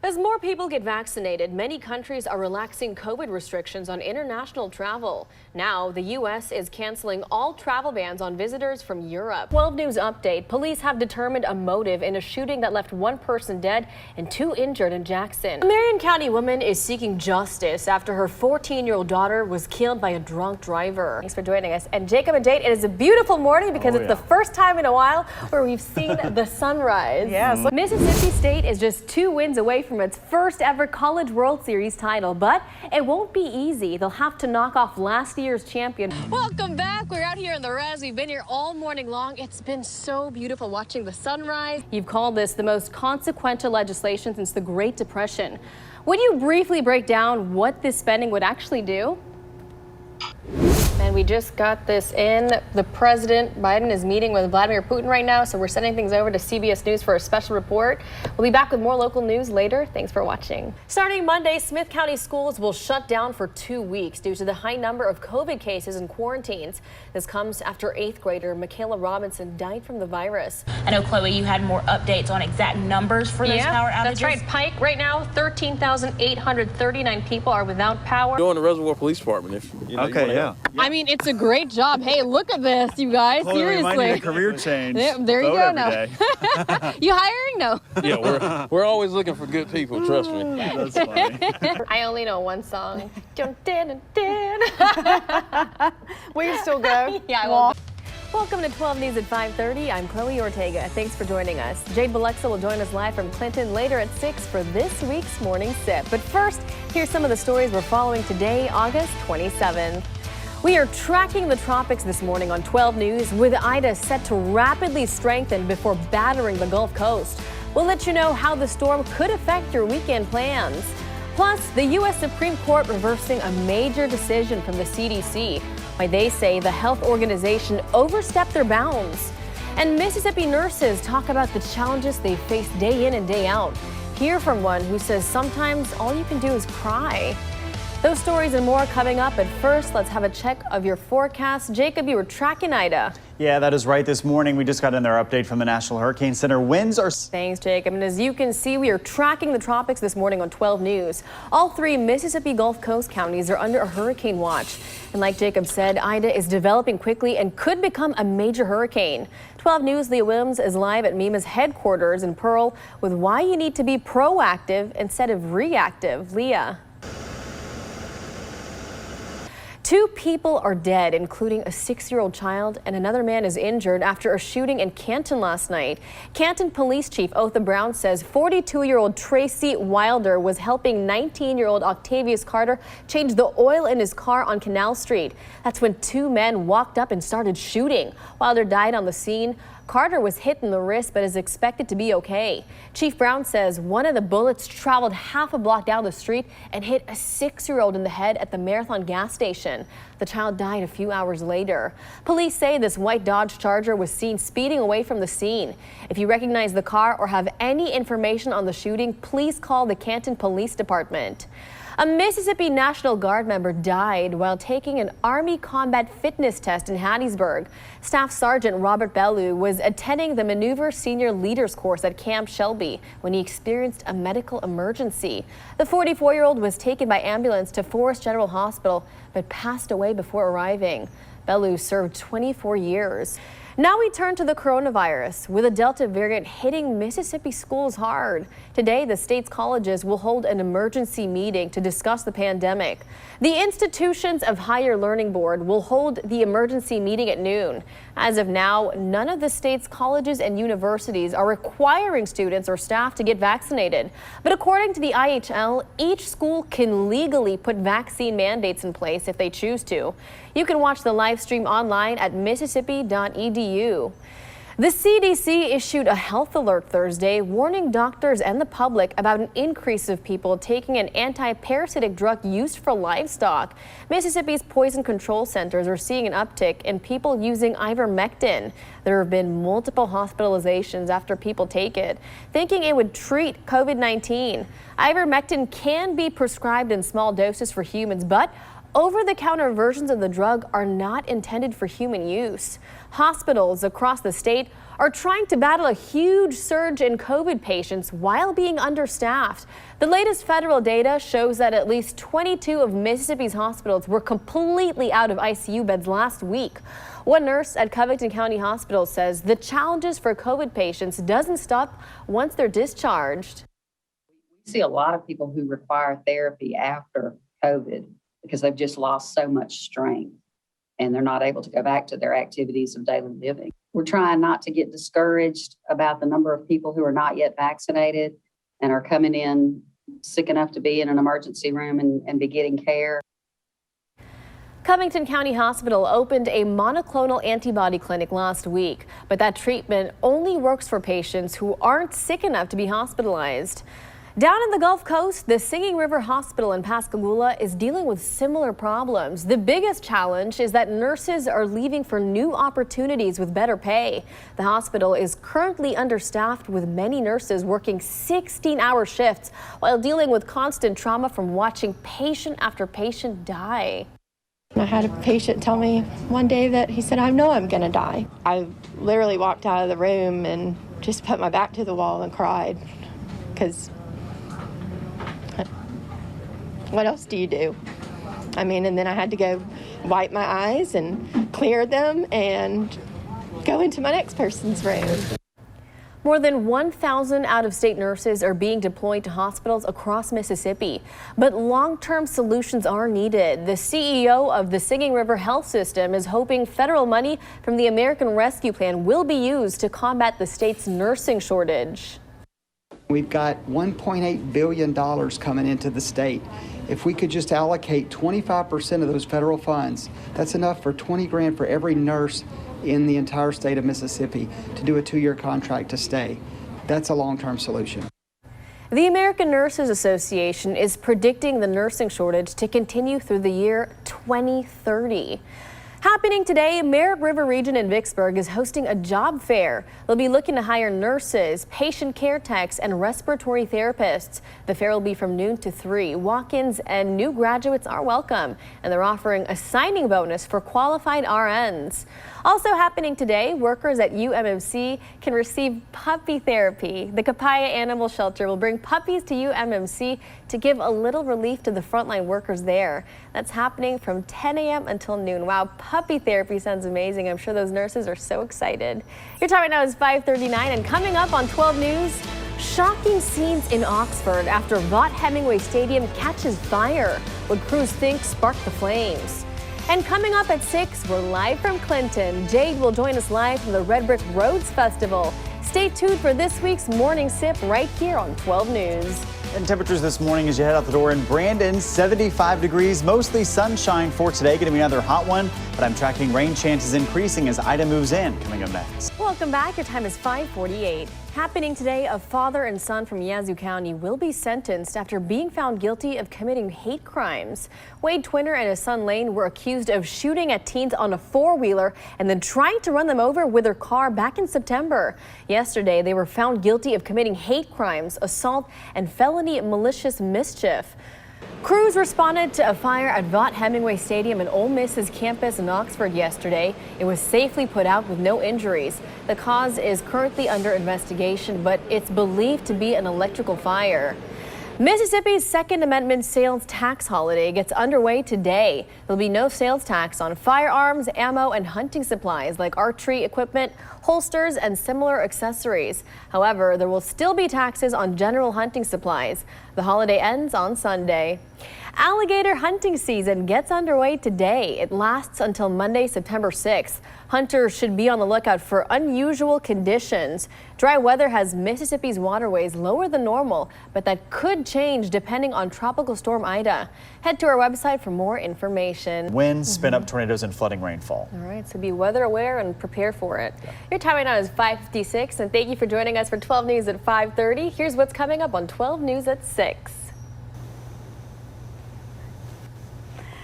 As more people get vaccinated, many countries are relaxing COVID restrictions on international travel. Now, the U.S. is canceling all travel bans on visitors from Europe. 12 News update. Police have determined a motive in a shooting that left one person dead and two injured in Jackson. A Marion County woman is seeking justice after her 14-year-old daughter was killed by a drunk driver. Thanks for joining us. And Jacob and Jade, it is a beautiful morning because it's the first time in a while where we've seen the sunrise. Yes. Mississippi State is just 2 wins away from its first ever College World Series title, but it won't be easy. They'll have to knock off last year's champion. Welcome back. We're out here in the res. We've been here all morning long. It's been so beautiful watching the sunrise. You've called this the most consequential legislation since the Great Depression. Would you briefly break down what this spending would actually do? And we just got this in. The President Biden is meeting with Vladimir Putin right now, so we're sending things over to CBS News for a special report. We'll be back with more local news later. Thanks for watching. Starting Monday, Smith County schools will shut down for 2 weeks due to the high number of COVID cases and quarantines. This comes after 8th grader Michaela Robinson died from the virus. I know, Chloe, you had more updates on exact numbers for those power outages. That's right, Pike. Right now, 13,839 people are without power. Go in the Reservoir Police Department if you know. Okay, yeah. I mean, it's a great job. Hey, look at this, you guys. Chloe, Seriously. might need a career change. There you go now. You hiring? No. Yeah, we're always looking for good people, trust me. That's funny. I only know one song. Dun, dun, dun, Will you still go? Yeah, I will. Welcome to 12 News at 5:30. I'm Chloe Ortega. Thanks for joining us. Jade Bilexa will join us live from Clinton later at 6 for this week's Morning Sip. But first, here's some of the stories we're following today, August 27th. We are tracking the tropics this morning on 12 News with Ida set to rapidly strengthen before battering the Gulf Coast. We'll let you know how the storm could affect your weekend plans. Plus, the U.S. Supreme Court reversing a major decision from the CDC. Why they say the health organization overstepped their bounds. And Mississippi nurses talk about the challenges they face day in and day out. Hear from one who says sometimes all you can do is cry. Those stories and more coming up, but first, let's have a check of your forecast. Jacob, you were tracking Ida. Yeah, that is right. This morning, we just got another update from the National Hurricane Center. Winds are... Thanks, Jacob. And as you can see, we are tracking the tropics this morning on 12 News. All 3 Mississippi Gulf Coast counties are under a hurricane watch. And like Jacob said, Ida is developing quickly and could become a major hurricane. 12 News, Leah Williams is live at MEMA's headquarters in Pearl with why you need to be proactive instead of reactive. Leah. 2 people are dead, including a 6-year-old child, and another man is injured after a shooting in Canton last night. Canton Police Chief Otha Brown says 42-year-old Tracy Wilder was helping 19-year-old Octavius Carter change the oil in his car on Canal Street. That's when 2 men walked up and started shooting. Wilder died on the scene. Carter was hit in the wrist but is expected to be okay. Chief Brown says one of the bullets traveled half a block down the street and hit a 6-year-old in the head at the Marathon gas station. The child died a few hours later. Police say this white Dodge Charger was seen speeding away from the scene. If you recognize the car or have any information on the shooting, please call the Canton Police Department. A Mississippi National Guard member died while taking an Army combat fitness test in Hattiesburg. Staff Sergeant Robert Bellew was attending the Maneuver Senior Leaders course at Camp Shelby when he experienced a medical emergency. The 44-year-old was taken by ambulance to Forest General Hospital but passed away before arriving. Bellew served 24 years. Now we turn to the coronavirus, with the Delta variant hitting Mississippi schools hard. Today, the state's colleges will hold an emergency meeting to discuss the pandemic. The Institutions of Higher Learning Board will hold the emergency meeting at noon. As of now, none of the state's colleges and universities are requiring students or staff to get vaccinated. But according to the IHL, each school can legally put vaccine mandates in place if they choose to. You can watch the live stream online at mississippi.edu. The CDC issued a health alert Thursday, warning doctors and the public about an increase of people taking an anti-parasitic drug used for livestock. Mississippi's poison control centers are seeing an uptick in people using ivermectin. There have been multiple hospitalizations after people take it, thinking it would treat COVID-19. Ivermectin can be prescribed in small doses for humans, but Over-the-counter versions of the drug are not intended for human use. Hospitals across the state are trying to battle a huge surge in COVID patients while being understaffed. The latest federal data shows that at least 22 of Mississippi's hospitals were completely out of ICU beds last week. One nurse at Covington County Hospital says the challenges for COVID patients doesn't stop once they're discharged. We see a lot of people who require therapy after COVID because they've just lost so much strength and they're not able to go back to their activities of daily living. We're trying not to get discouraged about the number of people who are not yet vaccinated and are coming in sick enough to be in an emergency room and be getting care. Covington County Hospital opened a monoclonal antibody clinic last week, but that treatment only works for patients who aren't sick enough to be hospitalized. Down in the Gulf Coast, the Singing River Hospital in Pascagoula is dealing with similar problems. The biggest challenge is that nurses are leaving for new opportunities with better pay. The hospital is currently understaffed with many nurses working 16-hour shifts while dealing with constant trauma from watching patient after patient die. I had a patient tell me one day that he said, I know I'm going to die. I literally walked out of the room and just put my back to the wall and cried because what else do you do? I mean, and then I had to go wipe my eyes and clear them and go into my next person's room. More than 1,000 out-of-state nurses are being deployed to hospitals across Mississippi, but long-term solutions are needed. The CEO of the Singing River Health System is hoping federal money from the American Rescue Plan will be used to combat the state's nursing shortage. We've got $1.8 billion coming into the state. If we could just allocate 25% of those federal funds, that's enough for 20 grand for every nurse in the entire state of Mississippi to do a 2-year contract to stay. That's a long-term solution. The American Nurses Association is predicting the nursing shortage to continue through the year 2030. Happening today, Merritt River Region in Vicksburg is hosting a job fair. They'll be looking to hire nurses, patient care techs, and respiratory therapists. The fair will be from noon to 3. Walk-ins and new graduates are welcome, and they're offering a signing bonus for qualified RNs. Also happening today, workers at UMMC can receive puppy therapy. The Capaya Animal Shelter will bring puppies to UMMC to give a little relief to the frontline workers there. That's happening from 10 a.m. until noon. Wow, puppy therapy sounds amazing. I'm sure those nurses are so excited. Your time right now is 5:39, and coming up on 12 News, shocking scenes in Oxford after Vaught Hemingway Stadium catches fire. What crews think sparked the flames. And coming up at 6, we're live from Clinton. Jade will join us live from the Red Brick Roads Festival. Stay tuned for this week's Morning Sip right here on 12 News. And temperatures this morning as you head out the door in Brandon, 75 degrees, mostly sunshine for today. Going to be another hot one, but I'm tracking rain chances increasing as Ida moves in. Coming up next. Welcome back. Your time is 5:48. Happening today, a father and son from Yazoo County will be sentenced after being found guilty of committing hate crimes. Wade Twinner and his son Lane were accused of shooting at teens on a four-wheeler and then trying to run them over with their car back in September. Yesterday, they were found guilty of committing hate crimes, assault, and felony malicious mischief. Crews responded to a fire at Vaught Hemingway Stadium in Ole Miss's campus in Oxford yesterday. It was safely put out with no injuries. The cause is currently under investigation, but it's believed to be an electrical fire. Mississippi's Second Amendment sales tax holiday gets underway today. There'll be no sales tax on firearms, ammo, and hunting supplies like archery equipment, holsters, and similar accessories. However, there will still be taxes on general hunting supplies. The holiday ends on Sunday. Alligator hunting season gets underway today. It lasts until Monday, September 6th. Hunters should be on the lookout for unusual conditions. Dry weather has Mississippi's waterways lower than normal, but that could change depending on Tropical Storm Ida. Head to our website for more information. Winds, spin up tornadoes, and flooding rainfall. All right, so be weather aware and prepare for it. Your time right now is 5:56, and thank you for joining us for 12 News at 5:30. Here's what's coming up on 12 News at 6.